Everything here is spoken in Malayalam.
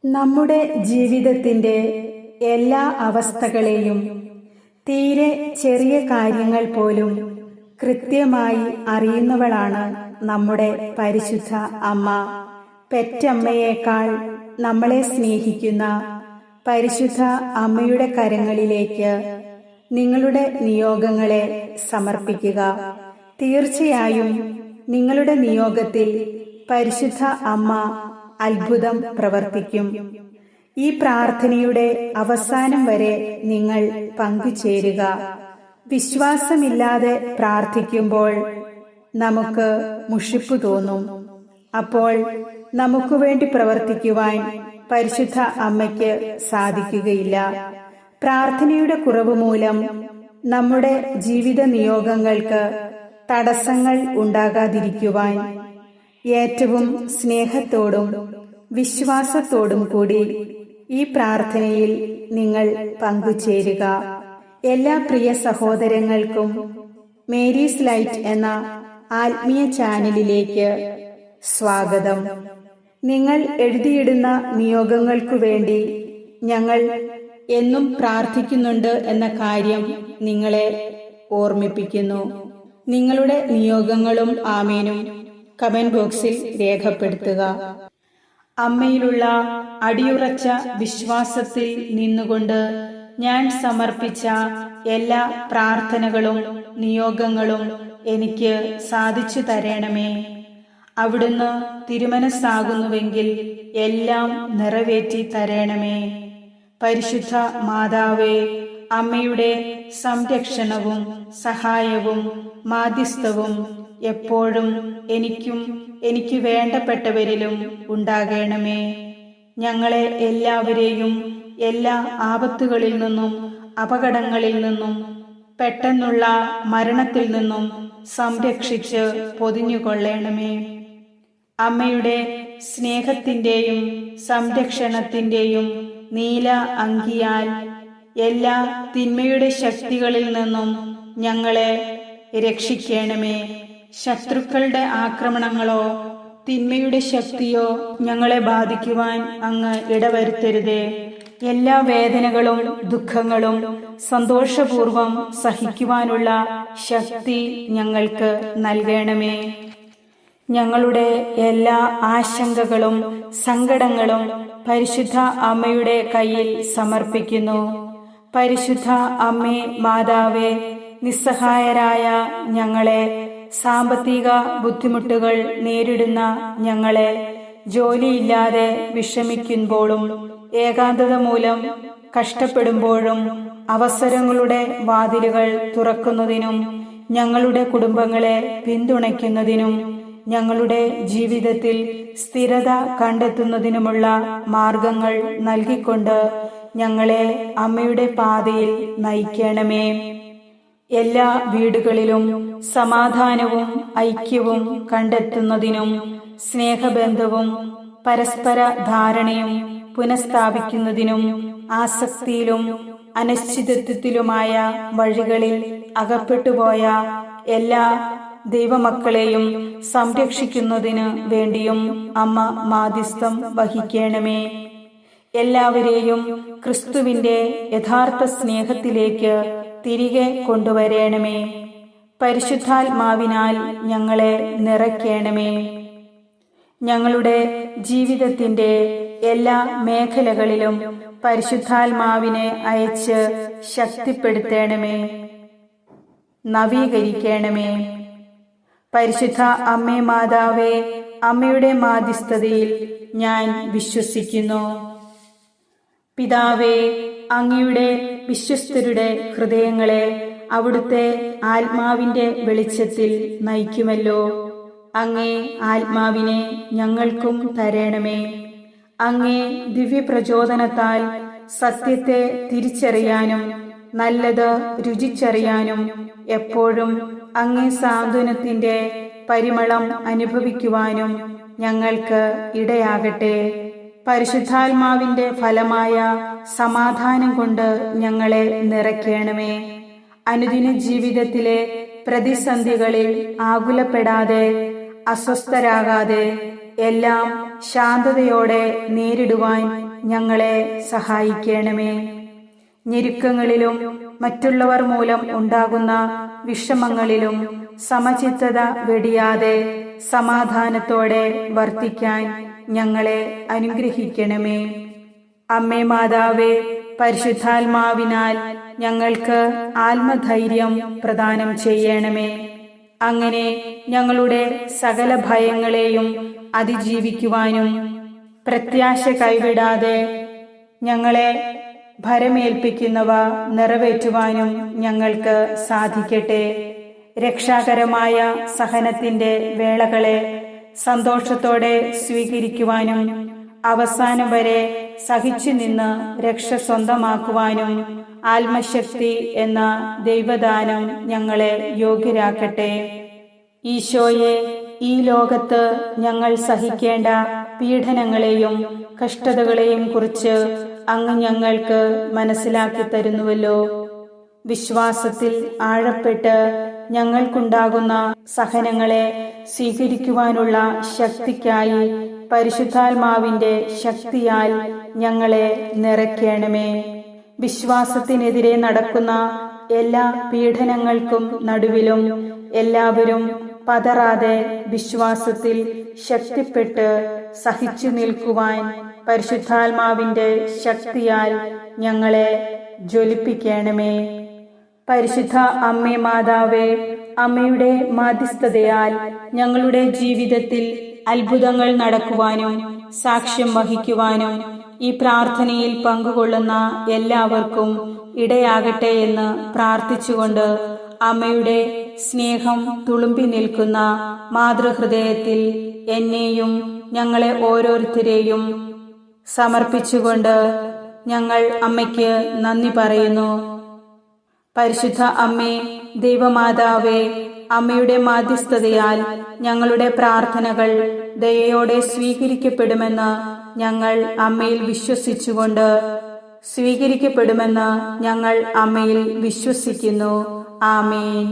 നമ്മുടെ ജീവിതത്തിൻ്റെ എല്ലാ അവസ്ഥകളെയും തീരെ ചെറിയ കാര്യങ്ങൾ പോലും കൃത്യമായി അറിയുന്നവളാണ് നമ്മുടെ പരിശുദ്ധ അമ്മ. പെറ്റമ്മയേക്കാൾ നമ്മളെ സ്നേഹിക്കുന്ന പരിശുദ്ധ അമ്മയുടെ കരങ്ങളിലേക്ക് നിങ്ങളുടെ നിയോഗങ്ങളെ സമർപ്പിക്കുക. തീർച്ചയായും നിങ്ങളുടെ നിയോഗത്തിൽ പരിശുദ്ധ അമ്മ അത്ഭുതം പ്രവർത്തിക്കും. ഈ പ്രാർത്ഥനയുടെ അവസാനം വരെ നിങ്ങൾ പങ്കുചേരുക. വിശ്വാസമില്ലാതെ പ്രാർത്ഥിക്കുമ്പോൾ നമുക്ക് മുഷിപ്പ് തോന്നും. അപ്പോൾ നമുക്ക് വേണ്ടി പ്രവർത്തിക്കുവാൻ പരിശുദ്ധ അമ്മയ്ക്ക് സാധിക്കുകയില്ല. പ്രാർത്ഥനയുടെ കുറവ് മൂലം നമ്മുടെ ജീവിത നിയോഗങ്ങൾക്ക് തടസ്സങ്ങൾ ഉണ്ടാകാതിരിക്കുവാൻ ഏറ്റവും സ്നേഹത്തോടും വിശ്വാസത്തോടും കൂടി ഈ പ്രാർത്ഥനയിൽ നിങ്ങൾ പങ്കുചേരുക. എല്ലാ പ്രിയ സഹോദരങ്ങൾക്കും മേരീസ് ലൈറ്റ് എന്ന ആത്മീയ ചാനലിലേക്ക് സ്വാഗതം. നിങ്ങൾ എഴുതിയിടുന്ന നിയോഗങ്ങൾക്കു വേണ്ടി ഞങ്ങൾ എന്നും പ്രാർത്ഥിക്കുന്നുണ്ട് എന്ന കാര്യം നിങ്ങളെ ഓർമ്മിപ്പിക്കുന്നു. നിങ്ങളുടെ നിയോഗങ്ങളും ആമേനും കമന്റ് ബോക്സിൽ രേഖപ്പെടുത്തുക. അമ്മയിലുള്ള അടിയുറച്ച വിശ്വാസത്തിൽ നിന്നുകൊണ്ട് ഞാൻ സമർപ്പിച്ച എല്ലാ പ്രാർത്ഥനകളും നിയോഗങ്ങളും എനിക്ക് സാധിച്ചു തരണമേ. അവിടുന്ന് തിരുമനസ്സാകുന്നുവെങ്കിൽ എല്ലാം നിറവേറ്റി തരണമേ. പരിശുദ്ധ മാതാവേ, അമ്മയുടെ സംരക്ഷണവും സഹായവും മാധ്യസ്ഥവും എപ്പോഴും എനിക്കും എനിക്ക് വേണ്ടപ്പെട്ടവരിലും ഉണ്ടാകണമേ. ഞങ്ങളെ എല്ലാവരെയും എല്ലാ ആപത്തുകളിൽ നിന്നും അപകടങ്ങളിൽ നിന്നും പെട്ടെന്നുള്ള മരണത്തിൽ നിന്നും സംരക്ഷിച്ച് പൊതിഞ്ഞുകൊള്ളണമേ. അമ്മയുടെ സ്നേഹത്തിൻ്റെയും സംരക്ഷണത്തിൻ്റെയും നീല അങ്കിയാൽ എല്ലാ തിന്മയുടെ ശക്തികളിൽ നിന്നും ഞങ്ങളെ രക്ഷിക്കണമേ. ശത്രുക്കളുടെ ആക്രമണങ്ങളോ തിന്മയുടെ ശക്തിയോ ഞങ്ങളെ ബാധിക്കുവാൻ അങ്ങ് ഇടവരുത്തരുതേ. എല്ലാ വേദനകളും ദുഃഖങ്ങളും സന്തോഷപൂർവം സഹിക്കുവാനുള്ള ശക്തി ഞങ്ങൾക്ക് നൽകണമേ. ഞങ്ങളുടെ എല്ലാ ആശങ്കകളും സങ്കടങ്ങളും പരിശുദ്ധ അമ്മയുടെ കയ്യിൽ സമർപ്പിക്കുന്നു. പരിശുദ്ധ അമ്മേ മാതാവേ, നിസ്സഹായരായ ഞങ്ങളെ, സാമ്പത്തിക ബുദ്ധിമുട്ടുകൾ നേരിടുന്ന ഞങ്ങളെ, ജോലിയില്ലാതെ വിഷമിക്കുമ്പോഴും ഏകാന്തത മൂലം കഷ്ടപ്പെടുമ്പോഴും അവസരങ്ങളുടെ വാതിലുകൾ തുറക്കുന്നതിനും ഞങ്ങളുടെ കുടുംബങ്ങളെ പിന്തുണയ്ക്കുന്നതിനും ഞങ്ങളുടെ ജീവിതത്തിൽ സ്ഥിരത കണ്ടെത്തുന്നതിനുമുള്ള മാർഗങ്ങൾ നൽകിക്കൊണ്ട് ഞങ്ങളെ അമ്മയുടെ പാതയിൽ നയിക്കണമേ. എല്ലാ വീടുകളിലും സമാധാനവും ഐക്യവും കണ്ടെത്തുന്നതിനും സ്നേഹബന്ധവും പരസ്പര ധാരണയും പുനഃസ്ഥാപിക്കുന്നതിനും ആസക്തിയിലും അനിശ്ചിതത്വത്തിലുമായ വഴികളിൽ അകപ്പെട്ടുപോയ എല്ലാ ദൈവമക്കളെയും സംരക്ഷിക്കുന്നതിന് വേണ്ടിയും അമ്മ മാധ്യസ്ഥം വഹിക്കണമേ. എല്ലാവരെയും ക്രിസ്തുവിന്റെ യഥാർത്ഥ സ്നേഹത്തിലേക്ക് തിരികെ കൊണ്ടുവരണമേ. പരിശുദ്ധാത്മാവിനാൽ ഞങ്ങളെ നിറയ്ക്കണമേ. ഞങ്ങളുടെ ജീവിതത്തിന്റെ എല്ലാ മേഖലകളിലും പരിശുദ്ധാത്മാവിനെ അയച്ച് ശക്തിപ്പെടുത്തണമേ, നവീകരിക്കണമേ. പരിശുദ്ധ അമ്മേ മാതാവേ, അമ്മയുടെ മാധ്യസ്ഥതയിൽ ഞാൻ വിശ്വസിക്കുന്നു. പിതാവേ, അങ്ങയുടെ വിശ്വസ്തരുടെ ഹൃദയങ്ങളെ അവിടുത്തെ ആത്മാവിന്റെ വെളിച്ചത്തിൽ നയിക്കുമല്ലോ. അങ്ങേ ആത്മാവിനെ ഞങ്ങൾക്കും തരണമേ. അങ്ങേ ദിവ്യപ്രചോദനത്താൽ സത്യത്തെ തിരിച്ചറിയാനും നല്ലത് രുചിച്ചറിയാനും എപ്പോഴും അങ്ങേ സാന്ത്വനത്തിന്റെ പരിമളം അനുഭവിക്കുവാനും ഞങ്ങൾക്ക് ഇടയാകട്ടെ. പരിശുദ്ധാത്മാവിന്റെ ഫലമായ സമാധാനം കൊണ്ട് ഞങ്ങളെ നിറയ്ക്കണമേ. അനുദിന ജീവിതത്തിലെ പ്രതിസന്ധികളിൽ ആകുലപ്പെടാതെ അസ്വസ്ഥരാകാതെ എല്ലാം ശാന്തതയോടെ നേരിടുവാൻ ഞങ്ങളെ സഹായിക്കണമേ. ഞെരുക്കങ്ങളിലും മറ്റുള്ളവർ മൂലം ഉണ്ടാകുന്ന വിഷമങ്ങളിലും സമചിത്തത വെടിയാതെ സമാധാനത്തോടെ വർത്തിക്കാൻ ഞങ്ങളെ അനുഗ്രഹിക്കണമേ. അമ്മേ മാതാവേ, പരിശുദ്ധാത്മാവിനാൽ ഞങ്ങൾക്ക് ആത്മധൈര്യം പ്രദാനം ചെയ്യണമേ. അങ്ങനെ ഞങ്ങളുടെ സകല ഭയങ്ങളെയും അതിജീവിക്കുവാനും പ്രത്യാശ കൈവിടാതെ ഞങ്ങളെ ഭരമേൽപ്പിക്കുന്നവ നിറവേറ്റുവാനും ഞങ്ങൾക്ക് സാധിക്കട്ടെ. രക്ഷാകരമായ സഹനത്തിന്റെ വേളകളെ സന്തോഷത്തോടെ സ്വീകരിക്കുവാനും അവസാനം വരെ സഹിച്ചു നിന്ന് രക്ഷ സ്വന്തമാക്കുവാനും ആത്മശക്തി എന്ന ദൈവദാനം ഞങ്ങളെ യോഗ്യരാക്കട്ടെ. ഈശോയെ, ഈ ലോകത്ത് ഞങ്ങൾ സഹിക്കേണ്ട പീഡനങ്ങളെയും കഷ്ടതകളെയും കുറിച്ച് അങ്ങ് ഞങ്ങൾക്ക് മനസ്സിലാക്കി തരുന്നുവല്ലോ. വിശ്വാസത്തിൽ ആഴപ്പെട്ട് ഞങ്ങൾക്കുണ്ടാകുന്ന സഹനങ്ങളെ സ്വീകരിക്കുവാനുള്ള ശക്തിക്കായി പരിശുദ്ധാത്മാവിന്റെ ശക്തിയാൽ ഞങ്ങളെ നിറയ്ക്കണമേ. വിശ്വാസത്തിനെതിരെ നടക്കുന്ന എല്ലാ പീഡനങ്ങൾക്കും നടുവിലും എല്ലാവരും പതറാതെ വിശ്വാസത്തിൽ ശക്തിപ്പെട്ട് സഹിച്ചു നിൽക്കുവാൻ പരിശുദ്ധാത്മാവിന്റെ ശക്തിയാൽ ഞങ്ങളെ ജ്വലിപ്പിക്കണമേ. പരിശുദ്ധ അമ്മേ മാതാവേ, അമ്മയുടെ മാധ്യസ്ഥതയാൽ ഞങ്ങളുടെ ജീവിതത്തിൽ അത്ഭുതങ്ങൾ നടക്കുവാനും സാക്ഷ്യം വഹിക്കുവാനും ഈ പ്രാർത്ഥനയിൽ പങ്കുകൊള്ളുന്ന എല്ലാവർക്കും ഇടയാകട്ടെ എന്ന് പ്രാർത്ഥിച്ചുകൊണ്ട് അമ്മയുടെ സ്നേഹം തുളുമ്പി നിൽക്കുന്ന മാതൃഹൃദയത്തിൽ എന്നെയും ഞങ്ങളെ ഓരോരുത്തരെയും സമർപ്പിച്ചുകൊണ്ട് ഞങ്ങൾ അമ്മയ്ക്ക് നന്ദി പറയുന്നു. പരിശുദ്ധ അമ്മേ, ദൈവമാതാവേ, അമ്മയുടെ മാധ്യസ്ഥതയാൽ ഞങ്ങളുടെ പ്രാർത്ഥനകൾ ദയയോടെ സ്വീകരിക്കപ്പെടുമെന്ന് ഞങ്ങൾ അമ്മയിൽ വിശ്വസിച്ചുകൊണ്ട് സ്വീകരിക്കപ്പെടുമെന്ന് ഞങ്ങൾ അമ്മയിൽ വിശ്വസിക്കുന്നു. ആമേൻ.